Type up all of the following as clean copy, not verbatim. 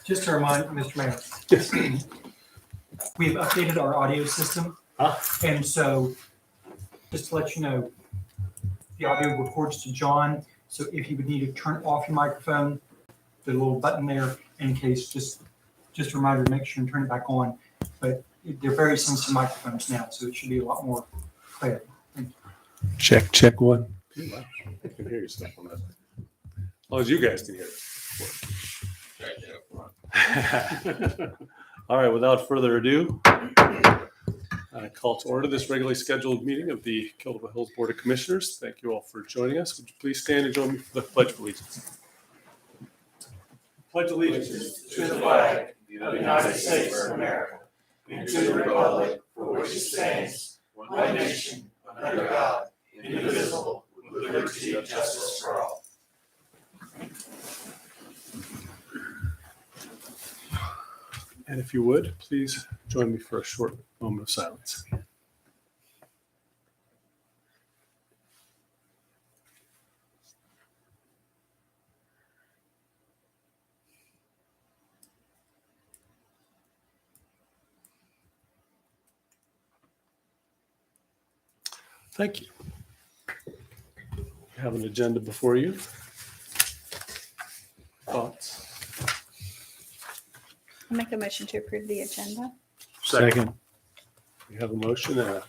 Just to remind Mr. Mayor, Yes. we've updated our audio system. And so just to let you know, the audio records to John. So if you would need to turn off your microphone, the little button there in case, just a reminder to make sure and turn it back on. But they're very sensitive microphones now, so it should be a lot more clear. Check one. Wow. I can hear you stuff on that. As long as you guys can hear it. All right, without further ado, I call to order this regularly scheduled meeting of the Kildare Hills Board of Commissioners. Thank you all for joining us. Would you please stand and join me for the Pledge of Allegiance? Pledge allegiance to the flag of the United States of America and to the republic for which it stands, one nation, under God, indivisible, with liberty and justice for all. And if you would, please join me for a short moment of silence. Thank you. You have an agenda before you. Thoughts? I'll make a motion to approve the agenda. Second. We have a motion and a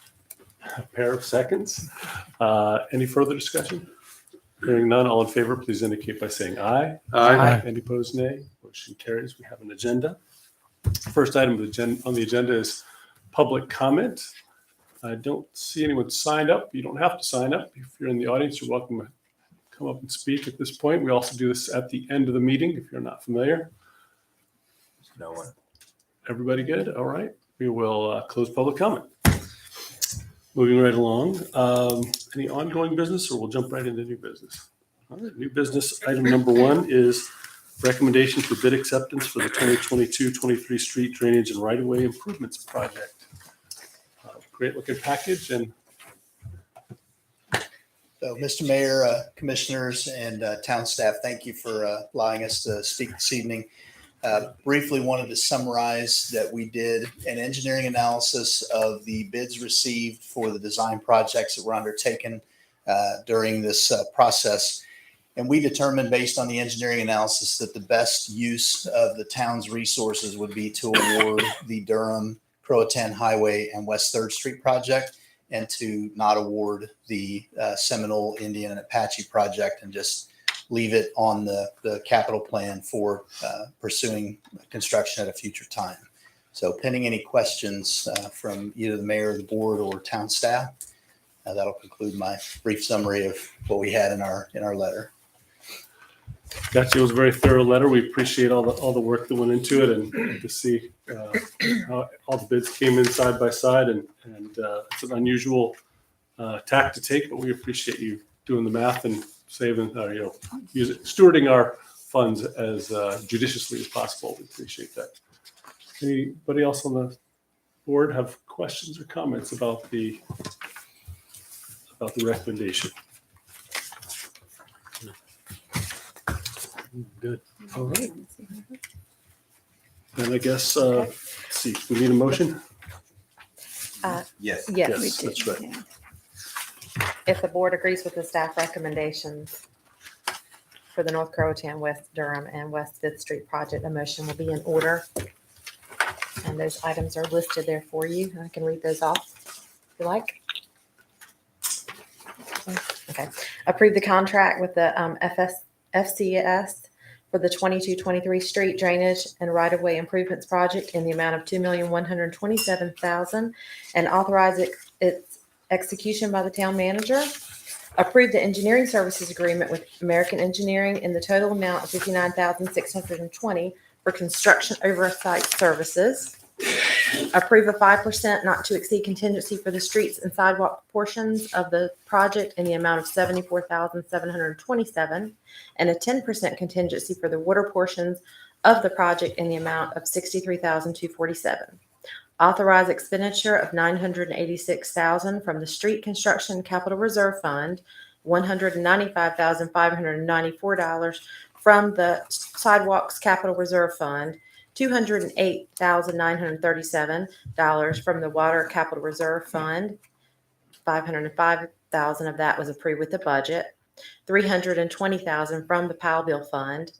pair of seconds. Any further discussion? Hearing none, all in favor, please indicate by saying aye. Aye. Any opposed, nay. Motion carries. We have an agenda. First item on the agenda is public comment. I don't see anyone signed up. You don't have to sign up. If you're in the audience, you're welcome to come up and speak at this point. We also do this at the end of the meeting if you're not familiar. No one. Everybody good? All right. We will close public comment. Moving right along. Any ongoing business, or we'll jump right into new business? All right. New business item number one is recommendation for bid acceptance for the 2022-23 street drainage and right-of-way improvements project. Great looking package. And so, Mr. Mayor, commissioners, and town staff, thank you for allowing us to speak this evening. Briefly wanted to summarize that we did an engineering analysis of the bids received for the design projects that were undertaken during this process. And we determined, based on the engineering analysis, that the best use of the town's resources would be to award the Durham, Croatan Highway, and West 3rd Street project, and to not award the Seminole, Indian, and Apache project, and just leave it on the capital plan for pursuing construction at a future time. So pending any questions from either the mayor or the board or town staff, that'll conclude my brief summary of what we had in our letter. Gotcha. It was a very thorough letter. We appreciate all the work that went into it, and to see how all the bids came in side by side. And it's an unusual tack to take, but we appreciate you doing the math and saving, stewarding our funds as judiciously as possible. We appreciate that. Anybody else on the board have questions or comments about the recommendation? Good. All right. And I guess, let's see, we need a motion? Yes. Yes, Yes, we do. that's right. Yeah. If the board agrees with the staff recommendations for the North Croatan, West Durham, and West 5th Street project, a motion will be in order. And those items are listed there for you. I can read those off if you like. Okay. Approve the contract with the FCS for the 22-23 street drainage and right-of-way improvements project in the amount of $2,127,000 and authorize its execution by the town manager. Approve the engineering services agreement with American Engineering in the total amount of $59,620 for construction oversight services. Approve a 5% not to exceed contingency for the streets and sidewalk portions of the project in the amount of $74,727 and a 10% contingency for the water portions of the project in the amount of $63,247. Authorize expenditure of $986,000 from the Street Construction Capital Reserve Fund $195,594 from the Sidewalks Capital Reserve Fund, $208,937 from the Water Capital Reserve Fund, $505,000 of that was approved with the budget, $320,000 from the Powell Bill Fund,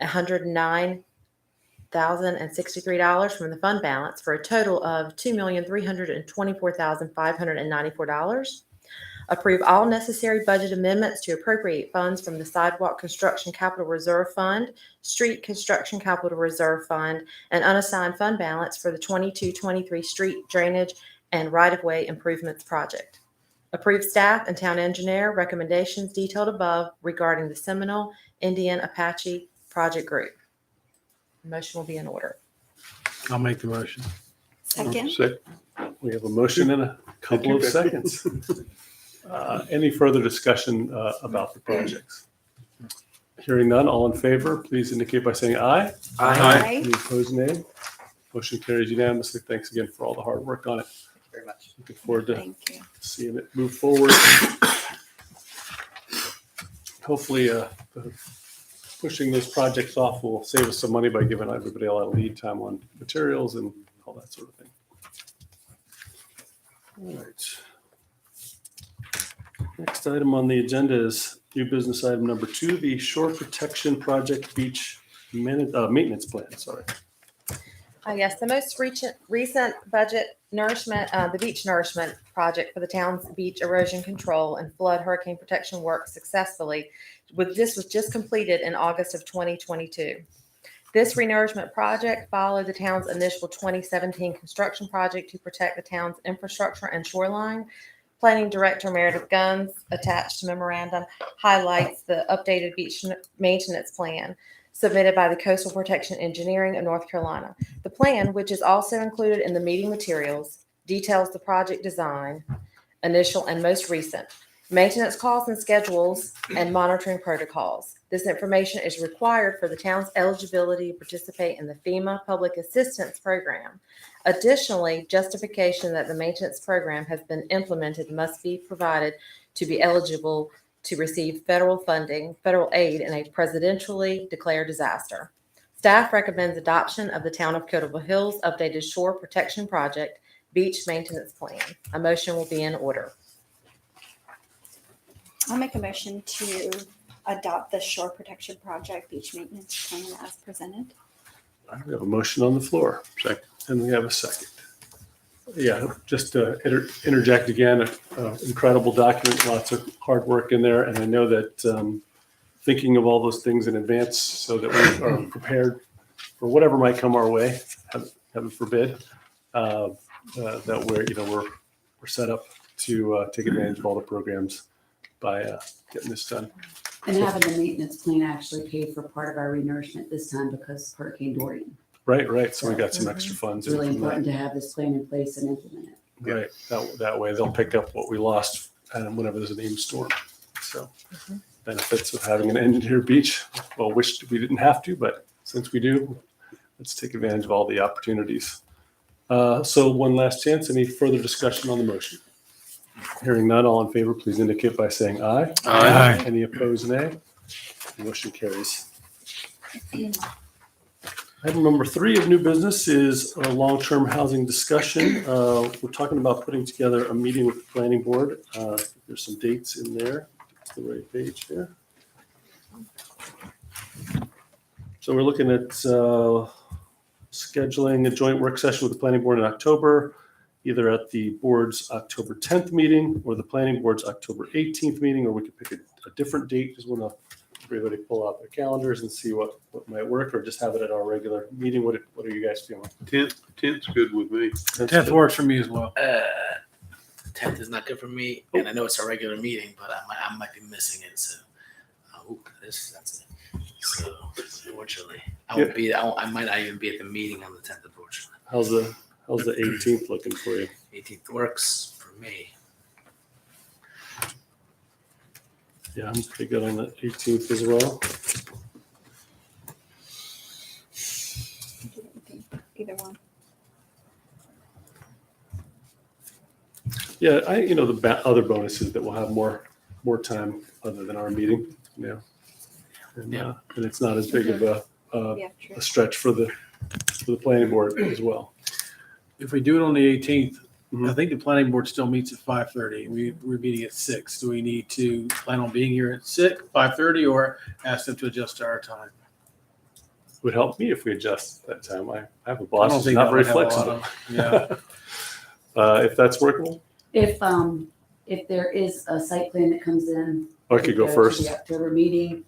$109,063 from the fund balance, for a total of $2,324,594. Approve all necessary budget amendments to appropriate funds from the Sidewalk Construction Capital Reserve Fund, Street Construction Capital Reserve Fund, and unassigned fund balance for the 22-23 street drainage and right-of-way improvements project. Approve staff and town engineer recommendations detailed above regarding the Seminole Indian Apache Project Group. Motion will be in order. I'll make the motion. Second. We have a motion and a couple of seconds. Any further discussion about the projects? Hearing none, all in favor, please indicate by saying aye. Aye. Any opposed, nay? Motion carries unanimously. Thanks again for all the hard work on it. Thank you very much. Looking forward to Thank you. seeing it move forward. Hopefully, pushing those projects off will save us some money by giving everybody a lot of lead time on materials and all that sort of thing. All right. Next item on the agenda is new business item number 2, the Shore Protection Project Beach Maintenance Plan. Sorry. Yes, the most recent budget nourishment, the beach nourishment project for the town's beach erosion control and flood hurricane protection work successfully. This was just completed in August of 2022. This renourishment project followed the town's initial 2017 construction project to protect the town's infrastructure and shoreline. Planning Director Meredith Guns, attached to memorandum, highlights the updated beach maintenance plan submitted by the Coastal Protection Engineering of North Carolina. The plan, which is also included in the meeting materials, details the project design, initial and most recent, maintenance costs and schedules, and monitoring protocols. This information is required for the town's eligibility to participate in the FEMA Public Assistance Program. Additionally, justification that the maintenance program has been implemented must be provided to be eligible to receive federal aid in a presidentially declared disaster. Staff recommends adoption of the Town of Cotable Hills updated Shore Protection Project Beach Maintenance Plan. A motion will be in order. I'll make a motion to adopt the Shore Protection Project Beach Maintenance Plan as presented. We have a motion on the floor. Second. And we have a second. Yeah, just to interject again, incredible document, lots of hard work in there. And I know that thinking of all those things in advance so that we are prepared for whatever might come our way, heaven forbid, that we're set up to take advantage of all the programs by getting this done. And having the maintenance plan actually paid for part of our renourishment this time because Hurricane Dorian. Right. So we got some extra funds. It's really in from that. important to have this plan in place and implement it. Right. That way they'll pick up what we lost whenever there's a named storm. So benefits of having an engineered beach. Well, wish we didn't have to, but since we do, let's take advantage of all the opportunities. So one last chance. Any further discussion on the motion? Hearing none, all in favor, please indicate by saying aye. Aye. Any opposed, nay? The motion carries. Item number 3 of new business is a long-term housing discussion. We're talking about putting together a meeting with the planning board. There's some dates in there. It's the right page here. So we're looking at scheduling a joint work session with the planning board in October, either at the board's October 10th meeting or the planning board's October 18th meeting, or we could pick a different date. Just want to everybody pull out their calendars and see what might work, or just have it at our regular meeting. What are you guys feeling? 10th's good with me. 10th works for me as well. 10th is not good for me, and I know it's a regular meeting, but I might be missing it. So, that's it. So, unfortunately, I won't be. I might not even be at the meeting on the 10th. Unfortunately, How's the 18th looking for you? 18th works for me. Yeah, I'm pretty good on the 18th as well. Either one. Yeah, the other bonus is that we'll have more more time other than our meeting. Yeah. And, Yeah. and it's not as big of a Yeah, true. a stretch for the planning board as well. If we do it on the 18th, Mhm. I think the planning board still meets at 5:30. We're meeting at 6. Do we need to plan on being here at 6, 5:30, or ask them to adjust our time? Would help me if we adjust that time. I have a I boss don't who's think not that very would have a lot flexible. of- Yeah. If that's workable, If there is a site plan that comes in. I could go to first. The October meeting,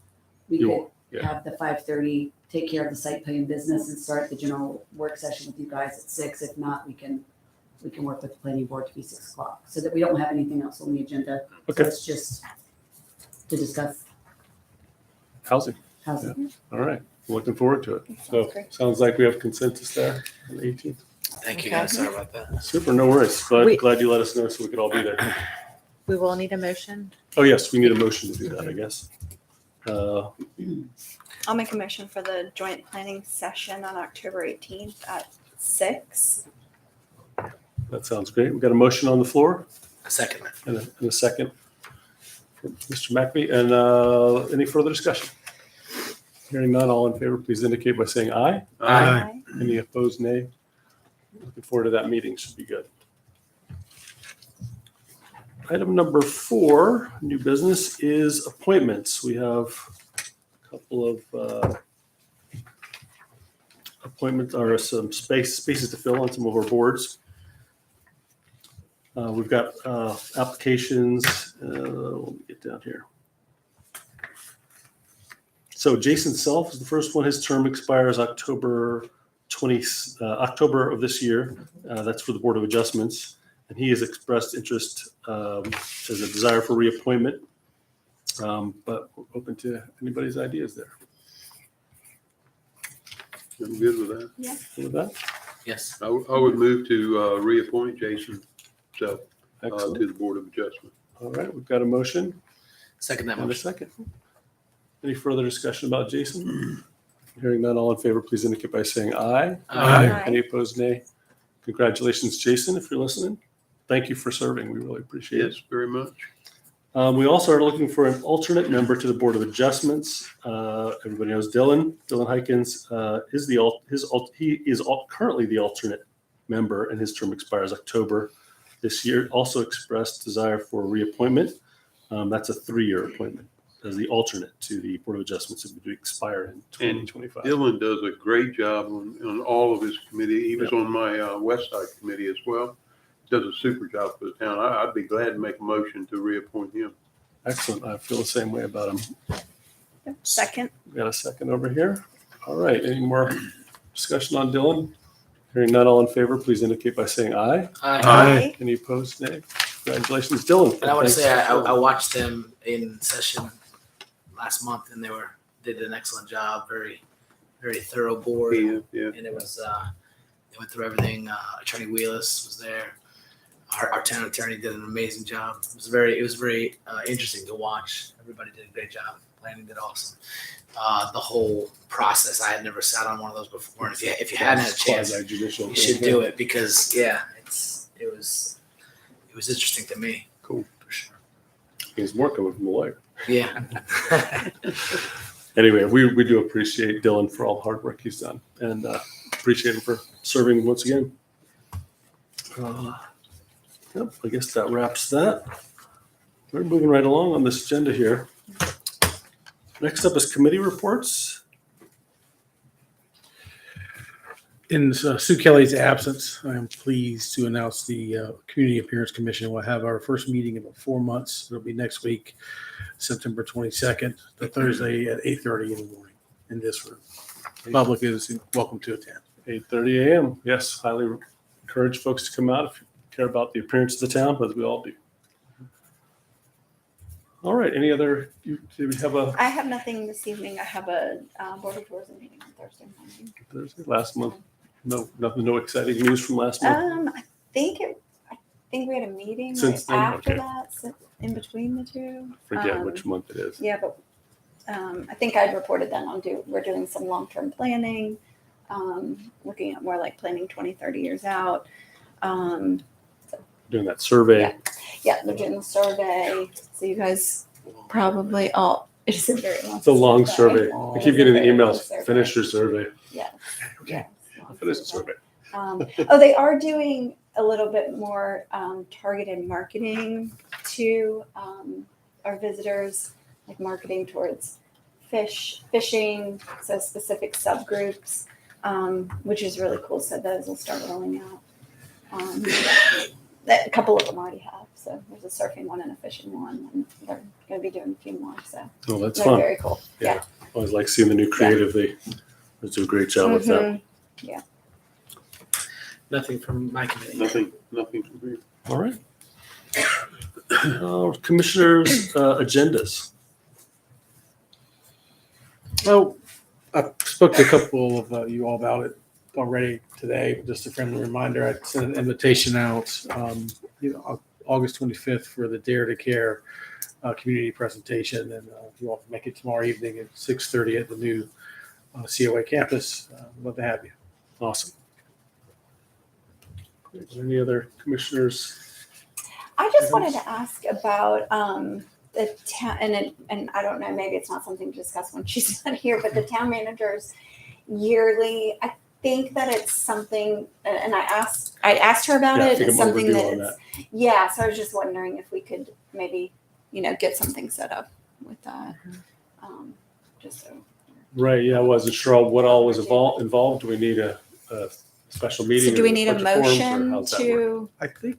we You could will, yeah. have the 5:30, take care of the site plan business and start the general work session with you guys at 6. If not, we can work with the planning board to be 6 o'clock so that we don't have anything else on the agenda. So Okay. it's just to discuss Housing. housing. All right. Looking forward to it. That sounds So great. sounds like we have consensus there on the 18th. Thank you Okay. guys. Sorry about that. Super. No worries. But We- glad you let us know so we could all be there. We will need a motion. Oh, yes. We need a motion to do that, I guess. I'll make a motion for the joint planning session on October 18th at 6. That sounds great. We've got a motion on the floor A second. and a second from Mr. McAfee. And any further discussion? Hearing none, all in favor, please indicate by saying aye. Aye. Any opposed, nay? Looking forward to that meeting. Should be good. Item number 4, new business, is appointments. We have a couple of appointments or some spaces to fill on some of our boards. We've got applications. Let me get down here. So Jason Self is the first one. His term expires October of this year. That's for the Board of Adjustments. And he has expressed interest as a desire for reappointment. But we're open to anybody's ideas there. I'm good with that. Good with that? Yes. I would move to reappoint Jason Self Excellent. to the Board of Adjustment. All right, we've got a motion Second that and a motion. second. Any further discussion about Jason? Hearing none, all in favor, please indicate by saying aye. Aye. Any opposed, nay? Congratulations, Jason, if you're listening. Thank you for serving. We really appreciate it. Yes, very much. We also are looking for an alternate member to the Board of Adjustments. Everybody knows Dylan. Dylan Hykins is currently the alternate member, and his term expires October this year. Also expressed desire for reappointment. That's a 3-year appointment as the alternate to the Board of Adjustments. It would expire in 2025. Dylan does a great job on all of his committee. He was on my West Side committee as well. Does a super job for the town. I'd be glad to make a motion to reappoint him. Excellent. I feel the same way about him. Second. We got a second over here. All right. Any more discussion on Dylan? Hearing none, all in favor, please indicate by saying aye. Aye. Any opposed, nay? Congratulations, Dylan. And I want to Thanks say for I watched them in session last month, and they did an excellent job. Very, very thorough board, Yeah. and it was they went through everything. Attorney Wheelis was there. Our town attorney did an amazing job. It was very interesting to watch. Everybody did a great job. Planning did awesome. The whole process, I had never sat on one of those before. And if you hadn't had a chance, Quasi-judicial. you should do it because it was interesting to me. Cool. For sure. He's more coming from the lawyer. Yeah. Anyway, we do appreciate Dylan for all the hard work he's done and appreciate him for serving once again. Yep, I guess that wraps that. We're moving right along on this agenda here. Next up is committee reports. In Sue Kelly's absence, I am pleased to announce the Community Appearance Commission will have our first meeting in about 4 months. It'll be next week, September 22nd, the Thursday at 8:30 in the morning in this room. Public is welcome to attend. 8:30 a.m. Yes, highly encourage folks to come out if you care about the appearance of the town, as we all do. All right, any other, do we have a I have nothing this evening. I have a board of tourism meeting on Thursday morning. Thursday, last month? No exciting news from last month? I think we had a meeting Since right then, after okay. that, in between the two. Forget which month it is. Yeah, but I think I'd reported then we're doing some long-term planning, looking at more like planning 20, 30 years out. Doing that survey. Yeah, they're doing the survey. So you guys Probably all. It is a very long. It's a long survey. Oh. I It keep is a getting the very long enougms. survey. Finish your survey. Yes. Yes. long Finish the survey. survey. Oh, they are doing a little bit more targeted marketing to our visitors, like marketing towards fishing, so specific subgroups, which is really cool. So those will start rolling out. A couple of them already have. So there's a surfing one and a fishing one, and they're going to be doing a few more. So Oh, that's they're fun. very cool. Yeah. Always like seeing the new creative. They do a great job with that. Mhm. Nothing from my committee. Nothing to be. All right. Commissioners' agendas. Oh, I spoke to a couple of you all about it already today, but just a friendly reminder, I sent an invitation out, August 25th for the Dare to Care community presentation. And if you all can make it tomorrow evening at 6:30 at the new COA campus, we'd love to have you. Awesome. Is there any other commissioners? I just wanted to ask about the town, and I don't know, maybe it's not something to discuss when she's not here, but the town manager's yearly. I think that it's something, and I asked her about Yeah, I it. think It's I'm something overdue on that yeah. So I was just wondering if we could maybe get something set up with that, just so. Right, yeah, I wasn't sure what all was involved. Do we need a special meeting? So do we or need a bunch of forums, or motion how's that work? to? I think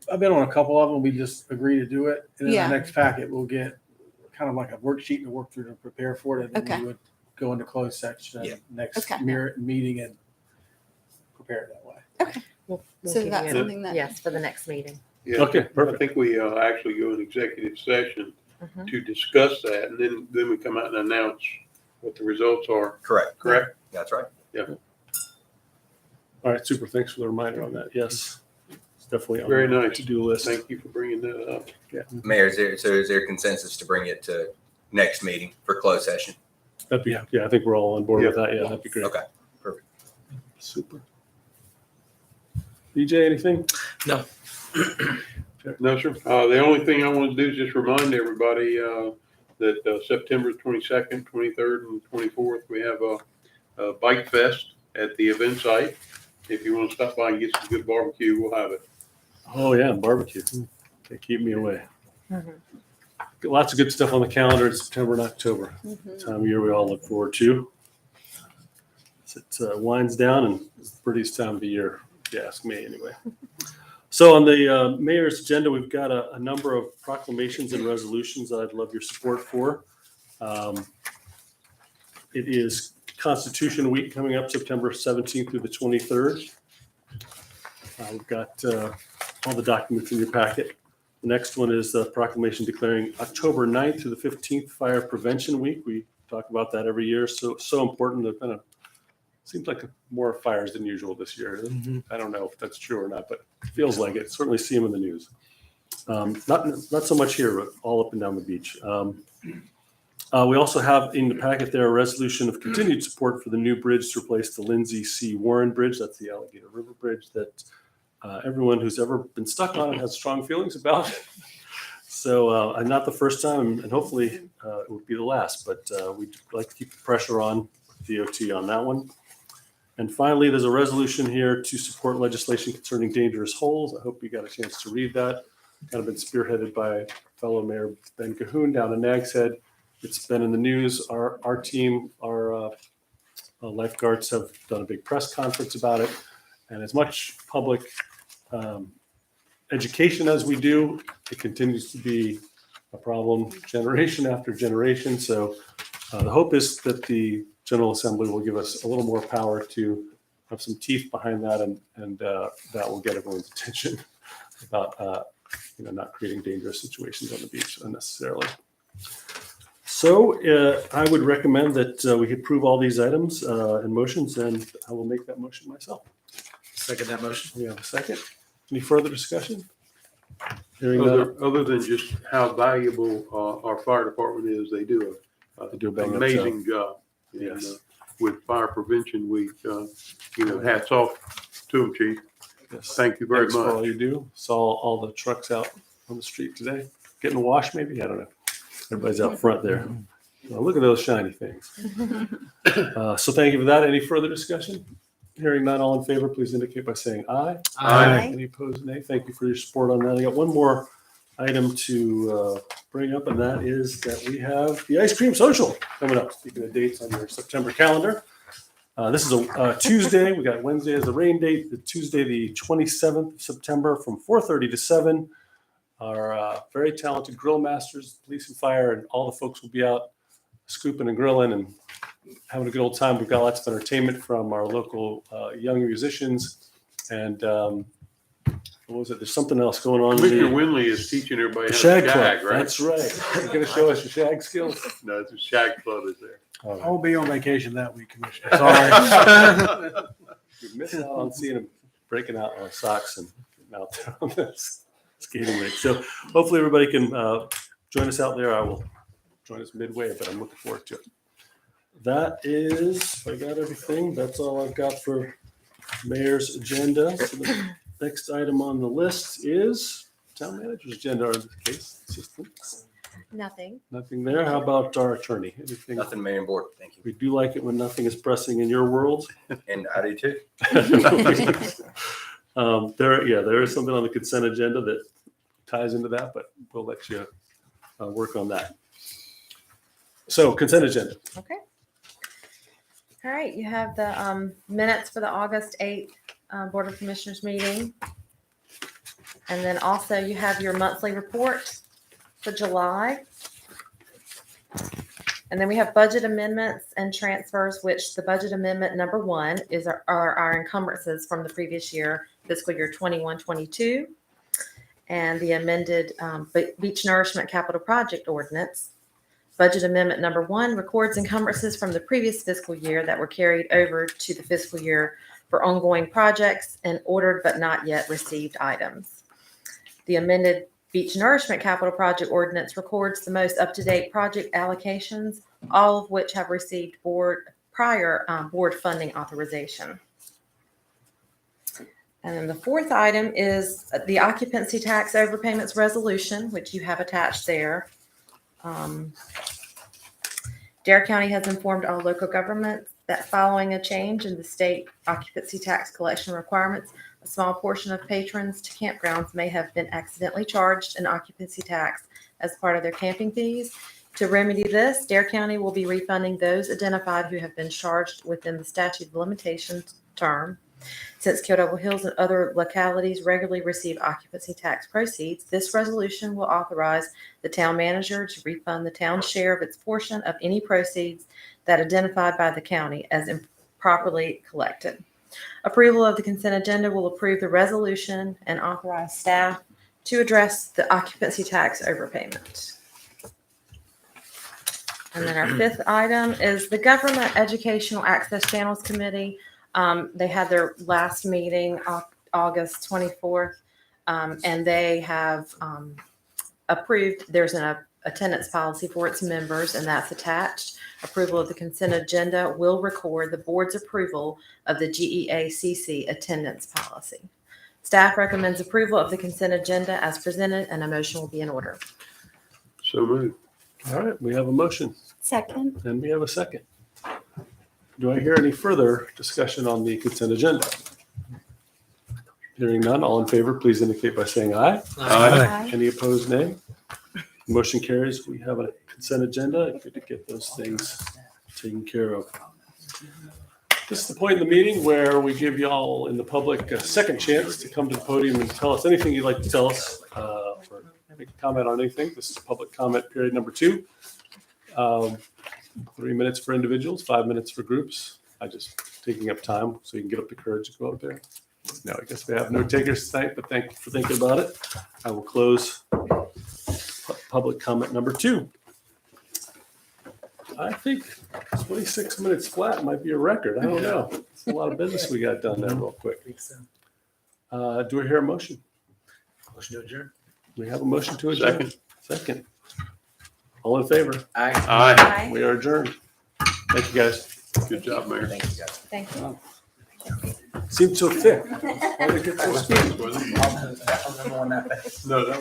I've been on a couple of them. We just agree to do it. And in Yeah. the next packet, we'll get kind of like a worksheet to work through to prepare for it. And then Okay. we would go into closed section Yeah. next Okay. meeting and prepare it that way. We'll So give that's you something that. yes, for the next meeting. Yeah, Okay, I perfect. think we actually go in executive session Mhm. to discuss that, and then we come out and announce what the results are. Correct. Correct? That's right. All right, super. Thanks for the reminder on that. Yes, it's definitely on Very the nice. to-do list. Thank you for bringing that up. Mayor, is there consensus to bring it to next meeting for closed session? That'd be, yeah, I think we're all on board with that. Yeah, that'd be great. Okay, perfect. Super. BJ, anything? No. No, sir. The only thing I want to do is just remind everybody that September 22nd, 23rd, and 24th, we have a bike fest at the event site. If you want to stop by and get some good barbecue, we'll have it. Oh yeah, barbecue. They keep me away. Mhm. Lots of good stuff on the calendar in September and October. Mhm. Time of year we all look forward to. It winds down and it's the prettiest time of the year, if you ask me anyway. So on the mayor's agenda, we've got a number of proclamations and resolutions that I'd love your support for. It is Constitution Week coming up September 17th through the 23rd. We've got all the documents in your packet. The next one is the proclamation declaring October 9th through the 15th Fire Prevention Week. We talk about that every year. So important. There's been seems like more fires than usual this year. I don't know if that's true or not, but it feels like it. Certainly see them in the news. Not so much here, but all up and down the beach. We also have in the packet there a resolution of continued support for the new bridge to replace the Lindsay C. Warren Bridge. That's the Alligator River Bridge that everyone who's ever been stuck on it has strong feelings about. So not the first time, and hopefully it would be the last, but we'd like to keep the pressure on DOT on that one. And finally, there's a resolution here to support legislation concerning dangerous holes. I hope you got a chance to read that. Kind of been spearheaded by fellow Mayor Ben Cahoon down in Nags Head. It's been in the news. Our team, our lifeguards have done a big press conference about it. And as much public education as we do, it continues to be a problem generation after generation. So the hope is that the General Assembly will give us a little more power to have some teeth behind that, and that will get everyone's attention about not creating dangerous situations on the beach unnecessarily. So I would recommend that we approve all these items and motions, and I will make that motion myself. Second that motion. We have a second. Any further discussion? Hearing none. Other than just how valuable our fire department is, they do They do a an bang-up amazing job. And, Yes. with Fire Prevention Week, hats off to them, Chief. Yes. Thank you very Thanks for all much. you do. Saw all the trucks out on the street today. getting washed maybe? I don't know. Everybody's out front there. Well, look at those shiny things. So thank you for that. Any further discussion? Hearing none, all in favor, please indicate by saying aye. Aye. Any opposed, nay? Thank you for your support on that. I got one more item to bring up, and that is that we have the ice cream social coming up. Speaking of dates on your September calendar. This is a Tuesday. We got Wednesday as the rain date. The Tuesday, the 27th of September, from 4:30 to 7. Our very talented grill masters, police and fire, and all the folks will be out scooping and grilling and having a good old time. We've got lots of entertainment from our local young musicians. And what was it? There's something else going on. Mr. Winley is teaching everybody The how shag to club. shag, right? That's right. You're going to show us your shag skills? No, the shag club is there. I will be on vacation that week, Commissioner. Sorry. You're missing out on seeing them breaking out on socks and getting out there on this skating rink. So hopefully everybody can join us out there. I will join us midway, but I'm looking forward to it. That is, if I got everything, that's all I've got for mayor's agenda. So the next item on the list is town manager's agenda, or in this case, assistant. Nothing. Nothing there. How about our attorney? Anything? Nothing, Mayor and Board. Thank you. We do like it when nothing is pressing in your world. And I do too. There is something on the consent agenda that ties into that, but we'll let you work on that. So consent agenda. Okay. All right, you have the minutes for the August 8th Board of Commissioners meeting. And then also you have your monthly report for July. And then we have budget amendments and transfers, which the budget amendment number 1 is our encumbrances from the previous year, fiscal year 21-22. And the amended beach nourishment capital project ordinance. Budget amendment number 1 records encumbrances from the previous fiscal year that were carried over to the fiscal year for ongoing projects and ordered but not yet received items. The amended beach nourishment capital project ordinance records the most up-to-date project allocations, all of which have received prior board funding authorization. And then the 4th item is the occupancy tax overpayments resolution, which you have attached there. Dare County has informed all local governments that following a change in the state occupancy tax collection requirements, a small portion of patrons to campgrounds may have been accidentally charged an occupancy tax as part of their camping fees. To remedy this, Dare County will be refunding those identified who have been charged within the statute of limitations term. Since Kyoto Hills and other localities regularly receive occupancy tax proceeds, this resolution will authorize the town manager to refund the town's share of its portion of any proceeds that identified by the county as improperly collected. Approval of the consent agenda will approve the resolution and authorize staff to address the occupancy tax overpayment. And then our 5th item is the Government Educational Access Channels Committee. They had their last meeting August 24th, and they have approved, there's an attendance policy for its members, and that's attached. Approval of the consent agenda will record the board's approval of the GEACC attendance policy. Staff recommends approval of the consent agenda as presented, and a motion will be in order. So moved. All right, we have a motion Second. and we have a second. Do I hear any further discussion on the consent agenda? Hearing none, all in favor, please indicate by saying aye. Aye. Any opposed, nay? Motion carries. We have a consent agenda. Good to get those things taken care of. This is the point in the meeting where we give y'all in the public a second chance to come to the podium and tell us anything you'd like to tell us, or make a comment on anything. This is public comment period number 2. 3 minutes for individuals, 5 minutes for groups. I just taking up time so you can get up the courage to go out there. No, I guess we have no takers tonight, but thank you for thinking about it. I will close public comment number 2. I think 26 minutes flat might be a record. I don't know. It's a lot of business we got done there real quick. Do we hear a motion? Motion to adjourn. We have a motion to adjourn. Second. All in favor? Aye. Aye. Aye. We are adjourned. Thank you, guys. Good job, Mayor. Thank you, guys. Thank you. Seemed so thick. Why did it get so steep? No, that